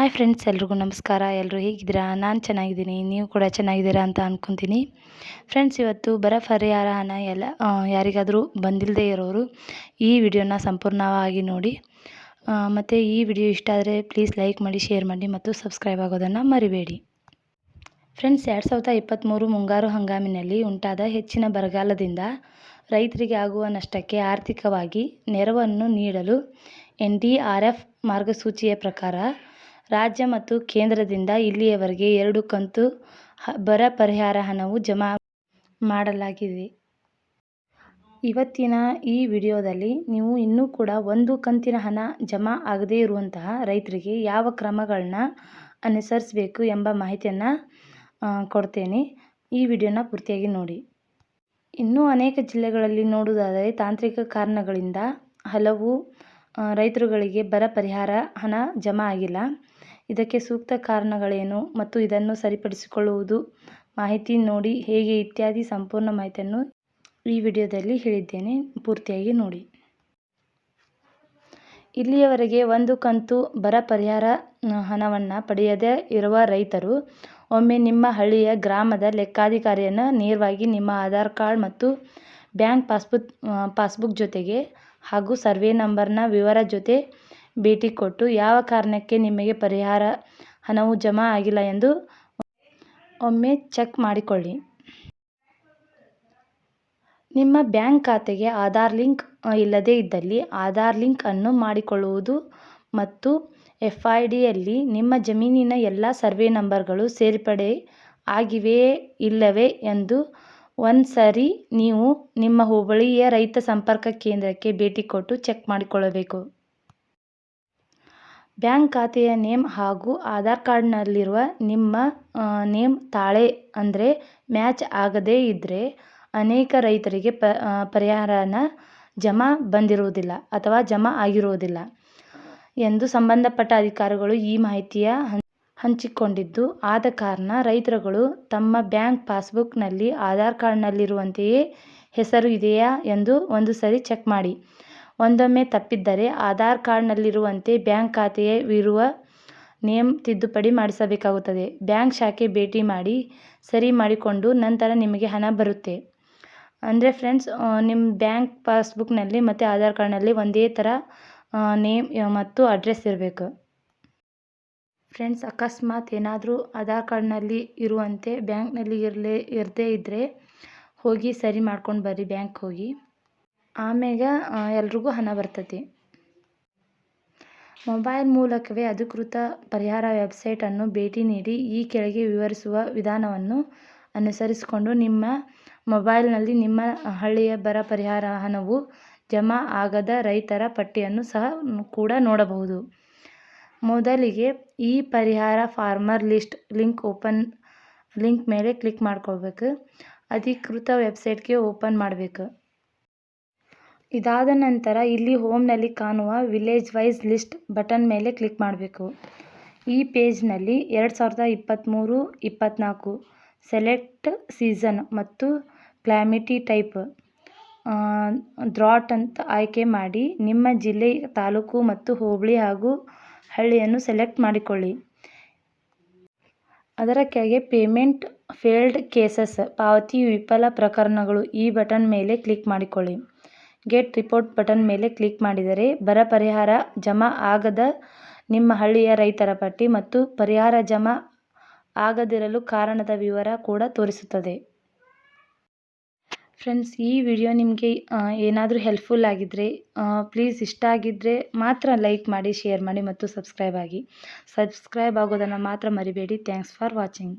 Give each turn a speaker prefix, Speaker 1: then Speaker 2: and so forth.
Speaker 1: Hi friends, ಎಲ್ರಿಗೂ ನಮಸ್ಕಾರ. ಎಲ್ಲರೂ ಹೇಗಿದ್ದೀರಾ? ನಾನು ಚೆನ್ನಾಗಿದ್ದೀನಿ, ನೀವು ಕೂಡ ಚೆನ್ನಾಗಿದ್ದೀರಾ ಅಂತ ಅಂದ್ಕೊತೀನಿ. ಫ್ರೆಂಡ್ಸ್, ಇವತ್ತು ಬರ ಪರಿಹಾರ ಹಣ ಯಾರಿಗಾದರೂ ಬಂದಿಲ್ಲದೆ ಇರೋರು ಈ ವಿಡಿಯೋನ ಸಂಪೂರ್ಣವಾಗಿ ನೋಡಿ. ಮತ್ತು ಈ ವಿಡಿಯೋ ಇಷ್ಟ ಆದರೆ ಪ್ಲೀಸ್ ಲೈಕ್ ಮಾಡಿ, ಶೇರ್ ಮಾಡಿ ಮತ್ತು ಸಬ್ಸ್ಕ್ರೈಬ್ ಆಗೋದನ್ನು ಮರಿಬೇಡಿ. ಫ್ರೆಂಡ್ಸ್, 2023 ಮುಂಗಾರು ಹಂಗಾಮಿನಲ್ಲಿ ಉಂಟಾದ ಹೆಚ್ಚಿನ ಬರಗಾಲದಿಂದ ರೈತರಿಗೆ ಆಗುವ ನಷ್ಟಕ್ಕೆ ಆರ್ಥಿಕವಾಗಿ ನೆರವನ್ನು ನೀಡಲು NDRF ಮಾರ್ಗಸೂಚಿಯ ಪ್ರಕಾರ ರಾಜ್ಯ ಮತ್ತು ಕೇಂದ್ರದಿಂದ ಇಲ್ಲಿಯವರೆಗೆ 2 ಕಂತು ಬರ ಪರಿಹಾರ ಹಣವು ಜಮಾ ಮಾಡಲಾಗಿದೆ. ಇವತ್ತಿನ ಈ ವಿಡಿಯೋದಲ್ಲಿ ನೀವು ಇನ್ನೂ ಕೂಡ 1 ಕಂತಿನ ಹಣ ಜಮಾ ಆಗದೇ ಇರುವಂತಹ ರೈತರಿಗೆ ಯಾವ ಕ್ರಮಗಳನ್ನ ಅನುಸರಿಸಬೇಕು ಎಂಬ ಮಾಹಿತಿಯನ್ನು ಕೊಡ್ತೇನೆ. ಈ ವಿಡಿಯೋನ ಪೂರ್ತಿಯಾಗಿ ನೋಡಿ. ಇನ್ನೂ ಅನೇಕ ಜಿಲ್ಲೆಗಳಲ್ಲಿ ನೋಡುವುದಾದರೆ ತಾಂತ್ರಿಕ ಕಾರಣಗಳಿಂದ ಹಲವು ರೈತರುಗಳಿಗೆ ಬರ ಪರಿಹಾರ ಹಣ ಜಮಾ ಆಗಿಲ್ಲ. ಇದಕ್ಕೆ ಸೂಕ್ತ ಕಾರಣಗಳೇನು ಮತ್ತು ಇದನ್ನು ಸರಿಪಡಿಸಿಕೊಳ್ಳುವುದು ಮಾಹಿತಿ ನೋಡಿ ಹೇಗೆ ಇತ್ಯಾದಿ ಸಂಪೂರ್ಣ ಮಾಹಿತಿಯನ್ನು ಈ ವಿಡಿಯೋದಲ್ಲಿ ಹೇಳಿದ್ದೇನೆ. ಪೂರ್ತಿಯಾಗಿ ನೋಡಿ. ಇಲ್ಲಿಯವರೆಗೆ 1 ಕಂತು ಬರ ಪರಿಹಾರ ಹಣವನ್ನು ಪಡೆಯದೇ ಇರುವ ರೈತರು ಒಮ್ಮೆ ನಿಮ್ಮ ಹಳ್ಳಿಯ ಗ್ರಾಮದ ಲೆಕ್ಕಾಧಿಕಾರಿಯನ್ನು ನೇರವಾಗಿ ನಿಮ್ಮ ಆಧಾರ್ ಕಾರ್ಡ್ ಮತ್ತು ಬ್ಯಾಂಕ್ ಪಾಸ್ಬುಕ್ ಜೊತೆಗೆ ಹಾಗೂ ಸರ್ವೆ ನಂಬರ್ನ ವಿವರ ಜೊತೆ ಭೇಟಿ ಕೊಟ್ಟು ಯಾವ ಕಾರಣಕ್ಕೆ ನಿಮಗೆ ಪರಿಹಾರ ಹಣವು ಜಮಾ ಆಗಿಲ್ಲ ಎಂದು ಒಮ್ಮೆ ಚೆಕ್ ಮಾಡಿಕೊಳ್ಳಿ. ನಿಮ್ಮ ಬ್ಯಾಂಕ್ ಖಾತೆಗೆ ಆಧಾರ್ ಲಿಂಕ್ ಇಲ್ಲದೇ ಇದ್ದಲ್ಲಿ ಆಧಾರ್ ಲಿಂಕ್ ಅನ್ನು ಮಾಡಿಕೊಳ್ಳುವುದು ಮತ್ತು FIDಯಲ್ಲಿ ನಿಮ್ಮ ಜಮೀನಿನ ಎಲ್ಲ ಸರ್ವೆ ನಂಬರ್ಗಳು ಸೇರ್ಪಡೆ ಆಗಿವೆಯೇ ಇಲ್ಲವೇ ಎಂದು ಒಂದ್ಸರಿ ನೀವು ನಿಮ್ಮ ಹೋಬಳಿಯ ರೈತ ಸಂಪರ್ಕ ಕೇಂದ್ರಕ್ಕೆ ಭೇಟಿ ಕೊಟ್ಟು ಚೆಕ್ ಮಾಡಿಕೊಳ್ಳಬೇಕು. ಬ್ಯಾಂಕ್ ಖಾತೆಯ ನೇಮ್ ಹಾಗೂ ಆಧಾರ್ ಕಾರ್ಡ್ನಲ್ಲಿರುವ ನಿಮ್ಮ ನೇಮ್ ತಾಳೆ ಅಂದರೆ ಮ್ಯಾಚ್ ಆಗದೇ ಇದ್ದರೆ ಅನೇಕ ರೈತರಿಗೆ ಪರಿಹಾರನ ಜಮಾ ಬಂದಿರುವುದಿಲ್ಲ ಅಥವಾ ಜಮಾ ಆಗಿರುವುದಿಲ್ಲ ಎಂದು ಸಂಬಂಧಪಟ್ಟ ಅಧಿಕಾರಿಗಳು ಈ ಮಾಹಿತಿಯ ಹಂಚಿಕೊಂಡಿದ್ದು, ಆದ ಕಾರಣ ರೈತರುಗಳು ತಮ್ಮ ಬ್ಯಾಂಕ್ ಪಾಸ್ಬುಕ್ನಲ್ಲಿ ಆಧಾರ್ ಕಾರ್ಡ್ನಲ್ಲಿರುವಂತೆಯೇ ಹೆಸರು ಇದೆಯಾ ಎಂದು ಒಂದು ಸರಿ ಚೆಕ್ ಮಾಡಿ. ಒಂದೊಮ್ಮೆ ತಪ್ಪಿದ್ದರೆ ಆಧಾರ್ ಕಾರ್ಡ್ನಲ್ಲಿರುವಂತೆ ಬ್ಯಾಂಕ್ ಖಾತೆಯವಿರುವ ನೇಮ್ ತಿದ್ದುಪಡಿ ಮಾಡಿಸಬೇಕಾಗುತ್ತದೆ. ಬ್ಯಾಂಕ್ ಶಾಖೆ ಭೇಟಿ ಮಾಡಿ ಸರಿ ಮಾಡಿಕೊಂಡು ನಂತರ ನಿಮಗೆ ಹಣ ಬರುತ್ತೆ. ಅಂದರೆ ಫ್ರೆಂಡ್ಸ್, ನಿಮ್ಮ ಬ್ಯಾಂಕ್ ಪಾಸ್ಬುಕ್ನಲ್ಲಿ ಮತ್ತು ಆಧಾರ್ ಕಾರ್ಡ್ನಲ್ಲಿ ಒಂದೇ ಥರ ನೇಮ್ ಮತ್ತು ಅಡ್ರೆಸ್ ಇರಬೇಕು. ಫ್ರೆಂಡ್ಸ್, ಅಕಸ್ಮಾತ್ ಏನಾದರೂ ಆಧಾರ್ ಕಾರ್ಡ್ನಲ್ಲಿ ಇರುವಂತೆ ಬ್ಯಾಂಕ್ನಲ್ಲಿ ಇರದೇ ಇದ್ದರೆ ಹೋಗಿ ಸರಿ ಮಾಡ್ಕೊಂಡು ಬರ್ರಿ ಬ್ಯಾಂಕ್ ಹೋಗಿ. ಆಮ್ಯಾಗ ಎಲ್ರಿಗೂ ಹಣ ಬರ್ತೈತಿ. ಮೊಬೈಲ್ ಮೂಲಕವೇ ಅಧಿಕೃತ ಪರಿಹಾರ ವೆಬ್ಸೈಟನ್ನು ಭೇಟಿ ನೀಡಿ ಈ ಕೆಳಗೆ ವಿವರಿಸುವ ವಿಧಾನವನ್ನು ಅನುಸರಿಸಿಕೊಂಡು ನಿಮ್ಮ ಮೊಬೈಲ್ನಲ್ಲಿ ನಿಮ್ಮ ಹಳ್ಳಿಯ ಬರ ಪರಿಹಾರ ಹಣವು ಜಮಾ ಆಗದ ರೈತರ ಪಟ್ಟಿಯನ್ನು ಸಹ ಕೂಡ ನೋಡಬಹುದು. ಮೊದಲಿಗೆ ಈ ಪರಿಹಾರ ಫಾರ್ಮರ್ ಲಿಸ್ಟ್ ಲಿಂಕ್ ಮೇಲೆ ಕ್ಲಿಕ್ ಮಾಡ್ಕೊಳ್ಬೇಕು. ಅಧಿಕೃತ ವೆಬ್ಸೈಟ್ಗೆ ಓಪನ್ ಮಾಡಬೇಕು. ಇದಾದ ನಂತರ ಇಲ್ಲಿ ಹೋಮ್ನಲ್ಲಿ ಕಾಣುವ ವಿಲೇಜ್ ವೈಸ್ ಲಿಸ್ಟ್ ಬಟನ್ ಮೇಲೆ ಕ್ಲಿಕ್ ಮಾಡಬೇಕು. ಈ ಪೇಜ್ನಲ್ಲಿ 2023-24 ಸೆಲೆಕ್ಟ್ ಸೀಸನ್ ಮತ್ತು ಕ್ಲಾಮಿಟಿ ಟೈಪ್ ಡ್ರಾಟ್ ಅಂತ ಆಯ್ಕೆ ಮಾಡಿ ನಿಮ್ಮ ಜಿಲ್ಲೆ, ತಾಲೂಕು ಮತ್ತು ಹೋಬಳಿ ಹಾಗೂ ಹಳ್ಳಿಯನ್ನು ಸೆಲೆಕ್ಟ್ ಮಾಡಿಕೊಳ್ಳಿ. ಅದರ ಕೆಳಗೆ ಪೇಮೆಂಟ್ ಫೇಲ್ಡ್ ಕೇಸಸ್ ಪಾವತಿ ವಿಫಲ ಪ್ರಕರಣಗಳು ಈ ಬಟನ್ ಮೇಲೆ ಕ್ಲಿಕ್ ಮಾಡಿಕೊಳ್ಳಿ. ಗೆಟ್ ರಿಪೋರ್ಟ್ ಬಟನ್ ಮೇಲೆ ಕ್ಲಿಕ್ ಮಾಡಿದರೆ ಬರ ಪರಿಹಾರ ಜಮಾ ಆಗದ ನಿಮ್ಮ ಹಳ್ಳಿಯ ರೈತರ ಪಟ್ಟಿ ಮತ್ತು ಪರಿಹಾರ ಜಮಾ ಆಗದಿರಲು ಕಾರಣದ ವಿವರ ಕೂಡ ತೋರಿಸುತ್ತದೆ. ಫ್ರೆಂಡ್ಸ್, ಈ ವಿಡಿಯೋ ನಿಮಗೆ ಏನಾದರೂ ಹೆಲ್ಪ್ಫುಲ್ ಆಗಿದ್ದರೆ ಪ್ಲೀಸ್ ಇಷ್ಟ ಆಗಿದ್ದರೆ ಮಾತ್ರ ಲೈಕ್ ಮಾಡಿ, ಶೇರ್ ಮಾಡಿ ಮತ್ತು ಸಬ್ಸ್ಕ್ರೈಬ್ ಆಗೋದನ್ನು ಮಾತ್ರ ಮರಿಬೇಡಿ. Thanks for watching.